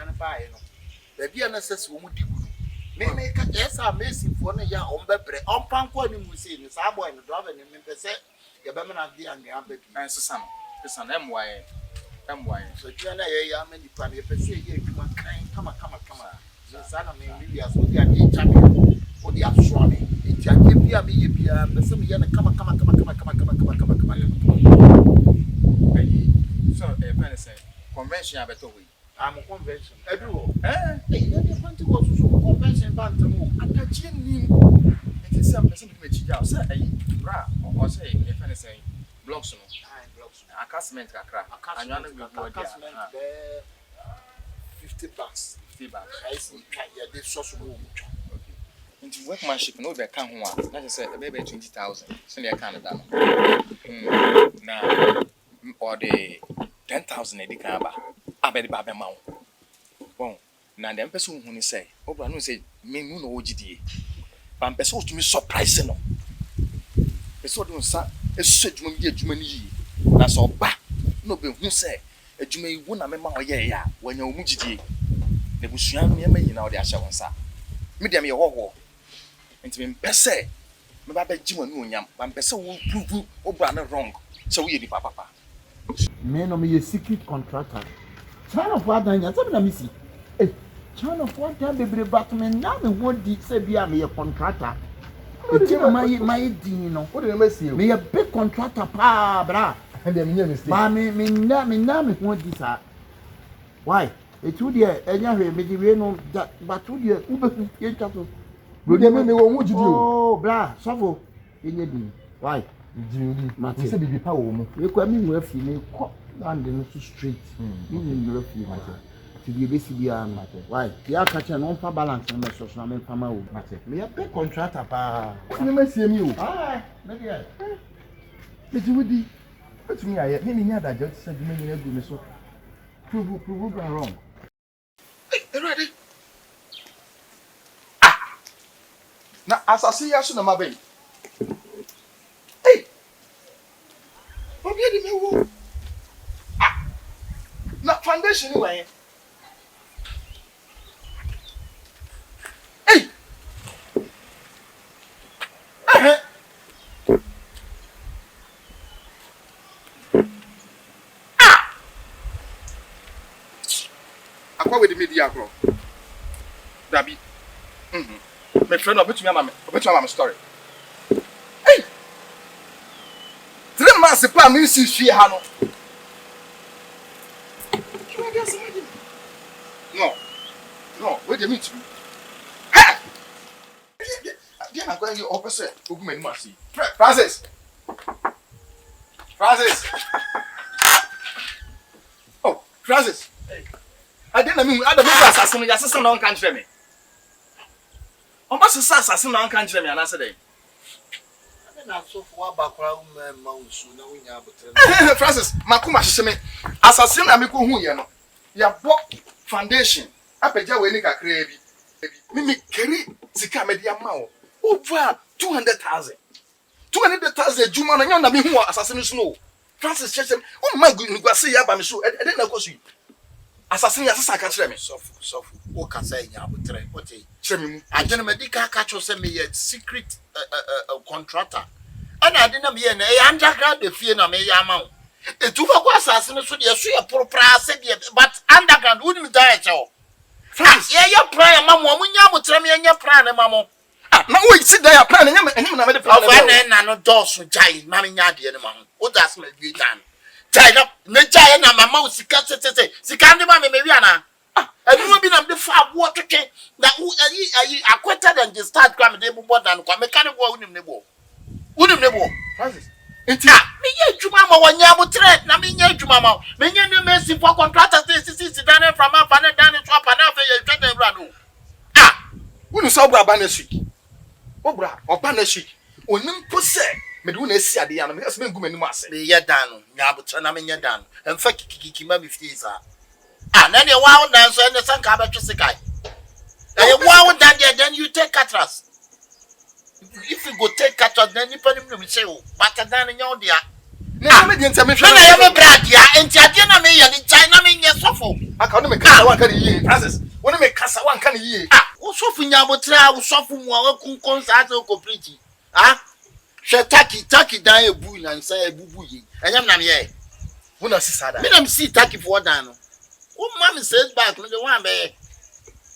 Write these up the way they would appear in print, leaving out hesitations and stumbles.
no buy no baby anasese wo mu digu no me ka yes amazing for no ya ombebre ompanko ni mu sei ni sa boy no driver ni me pese ya be me na di anga baby sesa no MY so you na ya me di pa me pese ye adwuma kan kama so sana me really as we are the champion for the astronomy it ya bia me ye bia pese me ye na kama so pen say convention abeto we I'm convention everywhere you want to go to convention bantamu atachi ni it is some person me chija say bra or say pen say blocks no Akabenezer kakra anwa no go body there 50 bucks I see ya dey so so go into workmanship no be kan ho a na say e be 20,000 so na kan da no na or the 10,000 e di kan ba abedi ba be ma wo bon na dem person hu ni say obra no say me mu no ogidie ba person to me surprise no person don sa esu adwuma bi adwuma ni yi na so ba no be hu say adwuma yi wo na me ma oye ya wanya omugidie na busua no me nyina o de ahye wonsa me dem ye hoho enti me pese me ba ba gima no onyam ba pese wo prove obra no wrong so we di papa me no me secret contractor China for that nya sabi na me si China for that bebre batman na me won di say bia me contractor eti my din no what dey me see me a big contractor pa bra and dem nya mistake ba me na me won di sa why etu de enya hwe me di we no but tu de ube ye chato bro dem me wo mu jidi o oh bra sofo enye di why jidi mate say bibi pa wo mu we kwa mi mu afi me ko land no to straight ni mu afi mate ti bi be si bia mate why ya ka che no fa balance na me so na me fa ma wo mate me ya pay contractor pa ni me sie mi o me dia me ti wudi betumi aye me nya dajo ti say me nya gu me so prove wrong ready na asasi ya so na mabe obi edi me wo na foundation ni wan akwa we di media akro dabi my friend obetumi ama story three months pa me si fie ha no no wait a minute ha dia na kwa you officer ogun mani ma si Francis oh Francis I didn't mean I don't know assassin ya assassin no kan kire me on ba assassin no kan kire me ana se dey na so for abakra ma unsu na unya abotre Francis makuma hye me assassin na me ko hu ye no ya bo foundation apeja we ni kakra bi mimi keri sika me dia ma wo over 200,000 juma na nya na me hu assassin so no Francis chese o ma gu ngwase ya ba me so e dey na ko so assassin ya sasa ka kire me sofu o ka say nya abotre ote kire me mu agene medical ka cho say me ye secret contractor ana ade na me ye na e underground de fie na me ya ma wo etu fa kwa assassin so de so ye propra se de but underground woni mi die cho France ye plan ma mo nya abotre me nya plan ma mo na wo si da ya plan nya me na me de plan na no doso jai ma me nya de ne ma ho o das me bi dan China, Nigeria na mama usika tete. Sika ndi ma me wi ana. Enu bi na me fa abo twetwe. Na ayi acquainted and start gram dey bo than kwa me kan bo unim ne bo. Francis. Enti me ye adwuma ma wonya abotre na me nya adwuma ma. Me nya ne mesi for contractors dey sisi dan from afa na dan so apa na fa ye twete bra no. Wonu so bra ba na sweek. Obra, oba na sweek. Onim po se me do na esi ade ya no me ase me nguma ni mu ase. Me ye dan no, nya abotre na me nya dan. Emfa kikiki ma me fie sa. Na ne wa dan so ne sanka ba twese kai. Wow dan there then you take catras. If you go take catras then you put him to say but then nya o dia. Na me di enta me hwe. Na ya me brad ya enti ade na me ye ni China me nye suffer. I can't make kasa one can ye. Francis, when make kasa one can ye. Suffer nyabotra, suffer mo concert complete. She taki dan ebu na nsa ebubu yi. Enyam na me ye. Who na see sada? Me na me see taki for dan no. O mama says back no the one be.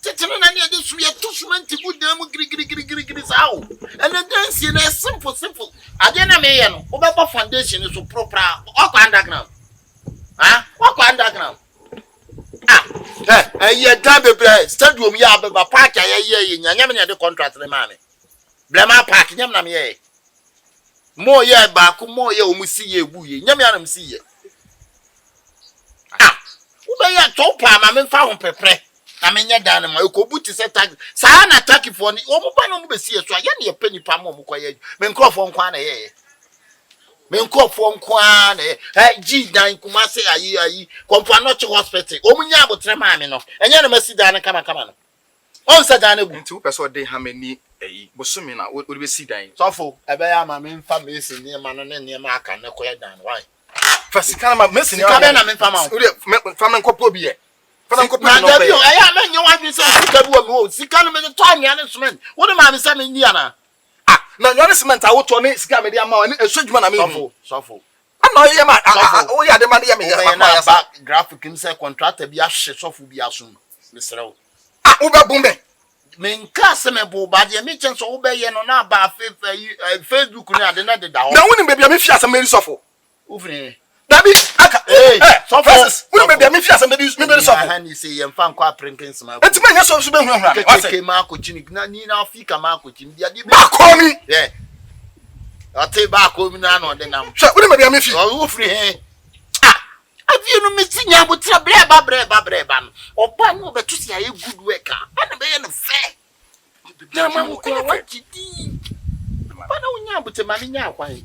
Teteno na ne dey so ye to sumanti bu dan mu giri sao. And the dance na simple. Ade na me ye no. O be foundation so proper. Okwa underground. Okwa underground. Ye dan bebre stadium ya beba park ye nyanyam na de contract le ma me. Blema park nyam na me ye. Mo ye baako mo ye omusi ye ebu ye nyame anam si ye wo be ya topa ma me fa ho pepre na me nya dan ma ekobuti se tag sa na taki fo ni wo mo ba no mo be si ye so ya na ye pani pa mo ko ye me nkrofo nkwa na ye me nkrofo nkwa na ye ji dan kuma se ayi Komfo Anoche hospital o munya abotre ma me no enye na masi dan kama no on sa dan ebu nti wo pese ode ha mani bosumi na wo be si dan sofo ebe ya ma me mfa me esi ne ma no ne ma aka ne ko ye dan why Fasika na mesi ni ka be na me mfa ma wo fa me nkopo bi ye fa me nkopo na no da bi o ya me nyo wa bi se sika bi wo me o sika no me to anya ne sumen wo de ma me se me ni ana na nyo ne cement a wo to ne sika me dia ma ne esodwuma na me sofo ana ye ma wo ya de ma de me ya na back graphic im se contractor bi ahye sofo bi aso me sere wo wo be bumbe menka se me bo ba de me chen so wo be ye no na ba Facebook ni ade na de da ho na woni be bia me fi asem me sofo ufri Dabi aka sofo woni be bia me fi asem me be sofo ha ni se ye mfa nkwa prinkin sma enti me nya so be hu ahura me wase ke ma ko chini na ni na Africa ma ko chini dia di ba ko mi ate ba ko mi na no de nam so woni be bia me fi ufri he avi no me tinya botra breba no oba no be to sia ye good work ana be ye no fair na ma ko wa gidi ba na unya bote ma nya akwan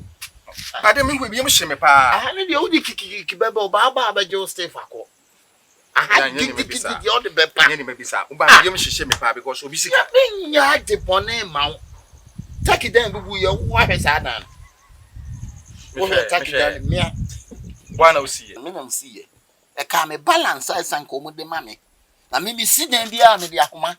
ade me hu bi me hye me pa ne de odi kiki bebe oba ba je o stay fako gidi o de be pa nya ni me bisa wo ba bi me hye me pa because obi sika ya nya de pone ma taki dan bubu ye wa hwesa dan wo he taki dan mia wana usiye me na usiye e ka me balance asan ko mo de ma me na me si dan bia me de akoma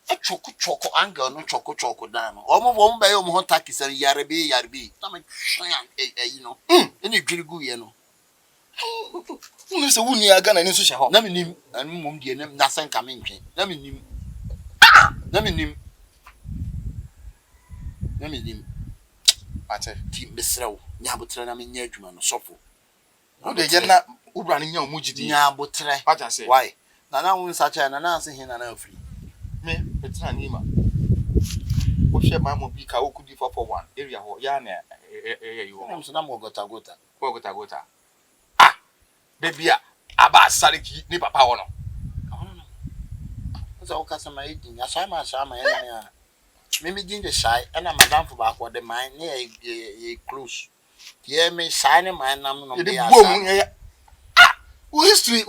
e choko angle no choko dan no omo be yo mo taki sare yarebe na me hwan you know eni dwirigu ye no unu se wuni aga na ni so hye ho na me nim anu mom de na san ka me ntwen na me nim ate ti mesrew nya botre na me nya adwuma no sofo wo de ye na ubra ni nya o mugidi nya botre wacha se why na won sa cha na se hin na afri me betra ni ma wo hye ma mo bi ka wo kudi 441 area ho ya na yo am so na mo gota bebia aba sariki ni papa wo no so o ka sama edin ya sha ma ya me din de shy and madam for back the mine near close ye me shine mine nam no dey ya history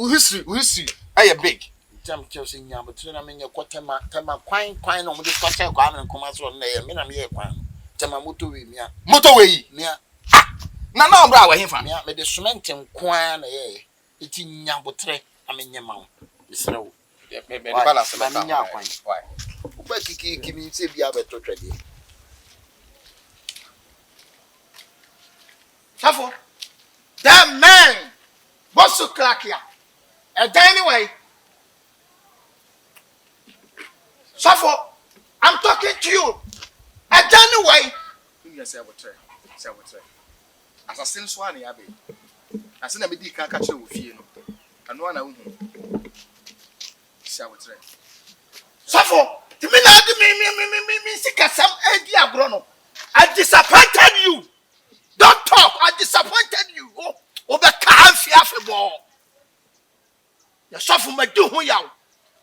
aye big jam chelsea nya but na me nye kwatema tema kwan no mo de kwata kwa me nkoma so na ye me na me ye kwan tema moto we mia na obra wa hemfa mia me de cement nkwan na ye eti nya botre amenye mawo isrewo me balance me nya kwan why uba kiki mi se bia beto twede Safo, that man was so cracky. Anyway, Safo, I'm talking to you. Anyway, you say what assassin swan ya be asina me di kan ka kire wo fie no anu ana hu say what Safo, to me na me sikasam edi agro no. I disappointed you. Don't talk. I disappointed you. Oh, be canfi afebo. Ya Safo ma di hu yaw.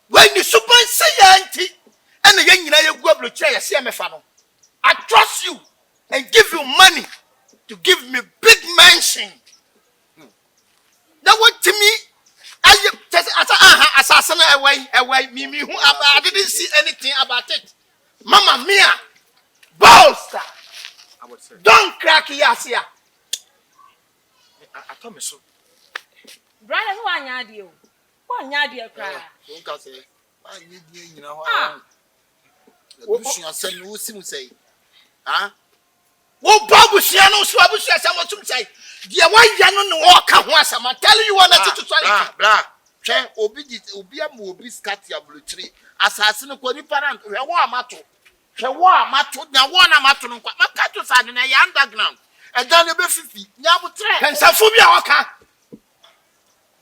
When you suban say anti, and the nyina ye guablo kire ya se mefa no. I trust you and give you money to give me big mansion. Now what to me? I just assassin away me who I didn't see anything about it. Mama Mia, bolster. I would say Don't crack yasia. I told me so Brother, who are you? Who nya de kra. Won't ka say. I need you know. Obusia say no sim say. Ah? Wo babusia no so abusia say mo tum say. De wanya no ne wo ka ho asama. Tell you one to try. Bra. Che obi am obi scat ya blutri. Asase no ko ni parent. Hwe wo amato. Hwe wo amato na wo na amato no kwa. Maka to sa na ya underground. E dan e be fifi. Nya butre. Pensafo bi a woka.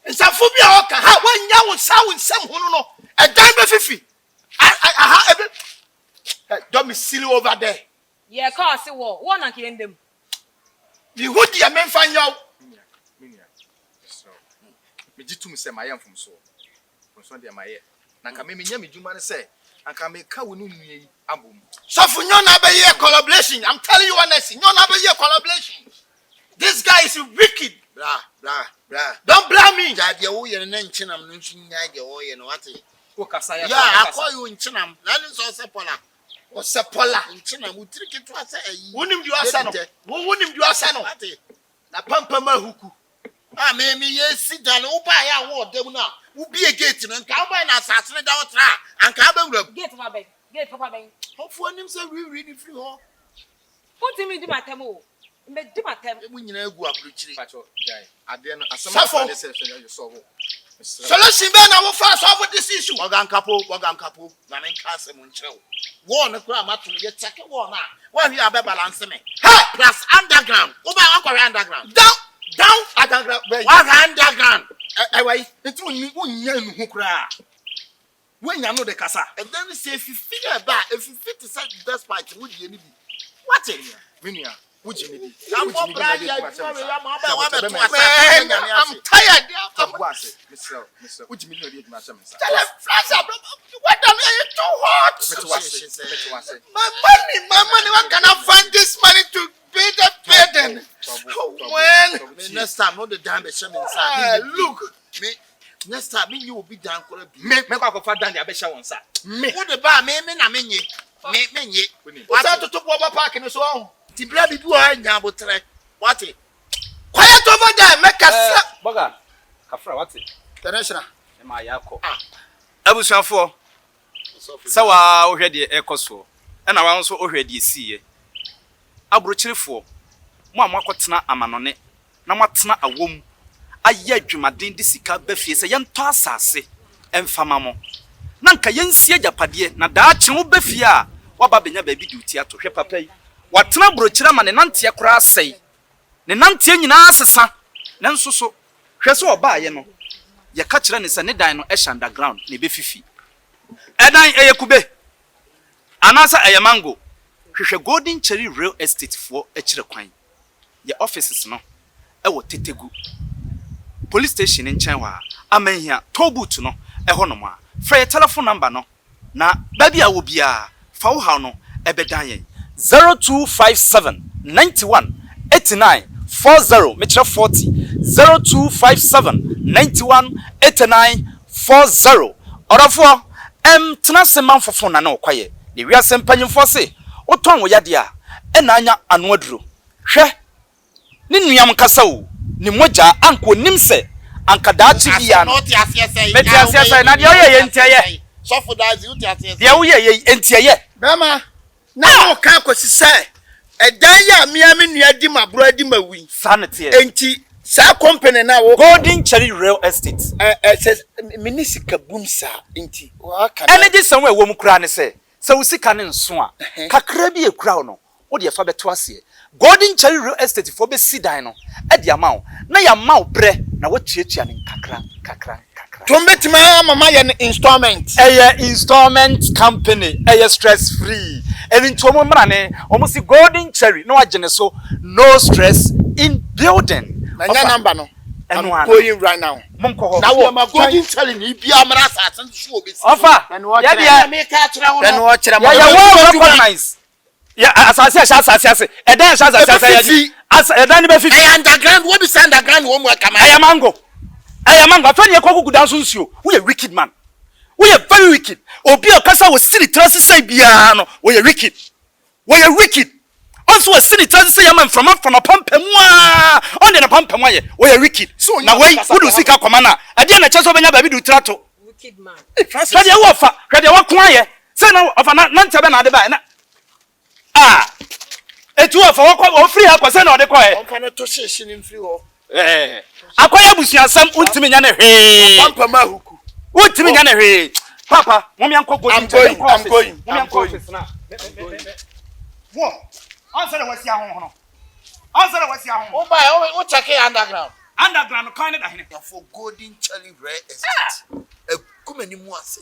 Nsafo bi a woka. Ha wanya wo sa wo nsam ho no. E dan be fifi. Aha ebe. Don't be silly over there. Yeah, cause wo na kendem. Me who dia memfa nyaw. Minia. So. Me jitum se mayam from so. From so dia maye. Na ka me nya me djuma ne se. Anka me ka wo no nwie abom. So for you na be here collaboration. I'm telling you honestly. You na be here collaboration. This guy is wicked. Bra. Don't blame me. Ja de wo ye ne nchinam no nsu nya de wo ye no wate. Wo kasa ya. Yeah, I call you nchinam. Na ni so se pola. O se pola. Nchinam utriki to ase ayi. Wonim du asa no. Wonim du asa no. Wate. Na pampa ma huku. Ah me ye si dan wo ba ya wo dem na. Wo bie gate no nka wo ba na asase ne da wo tra. Anka ba nwura. Gate papa ben. Hofo nim se wi ni free ho. What do you mean do my time o? Me do my time. Emu nyina egu abruchiri. Pacho, guy. Ade no Safo. asema say you solve. Solution be na wo fa solve this issue. Ogan kapo. Na me nka asem nkyerɛw. Wo no kura matum ye check wo na. Wo hwe abe balance me. Hey, Plus underground. Wo ba wan kware underground. down underground. Wa underground. Why? Enti wonya nuhu kra. Wonya no de kasa. And then say if you figure back, if you fit to say despite would you be. What it? Minia, would you need? I'm Man, I'm tired. Mister, would you mean you my son? Tell him, what are you too hot? My money, what can I find this money to pay the burden? When? Next time, not the damn shame inside. Look, me. Next time, me you will be down. Me go for down the abesha one sir. Me. What the bar me na me nye. Me. what's out to talk about parking as well? The bloody do I nyabotre. What it? Quiet over there, make us. Boga, Kafra, what's it? International. My yako. Abusuafo sawa ohwede ekoso e na wanso ohwede siye abrochirefo mo amakotena amanone na matena awom aye adwumaden de sika bafie se yento asase emfama mo na nka yensie japade na daache wo bafie a waba benya baabi duty ato hwe papa yi watena brochira ma ne nante akora asai ne nante nyina asesa nanso so hwe so oba ye no ye ka kire ne se ne dan no e underground ne be fifi edan eyekube anasa eyemango hwehwe golden cherry real estate for ekire kwan ye offices no e wo tetegu police station nchen wa amanhia tobut no e ho no ma free telephone number no na baby a wo bia fa wo ha no e bedan yen 0257 91 89 40 metre 40 0257 91 89 40 orafo tena seman fofo na na okwaye de wi asempanyimfo se oton wo yade a e na anya anu aduro hwe ni nuam kasa o ni moja anko nimse anka da chi bia no meti asiasa na de oye ye ntiaye so for that you tiase de oye ye ntiaye Bema, na o kan ko sise edan ya mia me nua di mabro adi mawi sanete enti sa company na wo golden cherry real estate says minisika bumsa enti wa kan energy sanwe wo mu kura ne se wo sika ne nso a kakra bi ekura no wo de fa beto ase golden cherry real estate for be sidan no e de amawo na ya mawo bre na wo chiachia ne kakra Tombetima mama ye installment installment company stress free and in tomo mrane almost golden cherry no agene so no stress in building na nya number no I'm going right now monko na wo ma golden cherry ni bia mra sa so obi ofa ya bia me ka kire wo no wo kire ya recognize ya asase edan asase edan be 50 underground wo be underground wo mu akama ayamango afani ekoko gudanso nsio we are wicked man we are very wicked obi okasa wo siri trust say bia no we are wicked once was city chance say man from pampamwa on the pampamwa ye we wicked na we would sika komana ade na chance obenya ba bi du trato wicked man Francis kade wo fa kade wo ko aye say na ofa na ntabe na ade ba na etu ofa wo free ha kwase na ode ko e onfa na to sheshe ni free ho akwaya busuansam untimi nya na hwe pampama huku untimi nya na hwe papa mommy anko go I'm going what answer the wasi ahon hono answer the wasi ahon oh my oh check underground kind of hine for golden cherry rare estate e kumani mu ase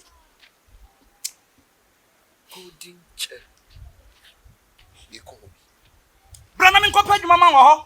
golden cherry e ko brana min ko page mama wo ho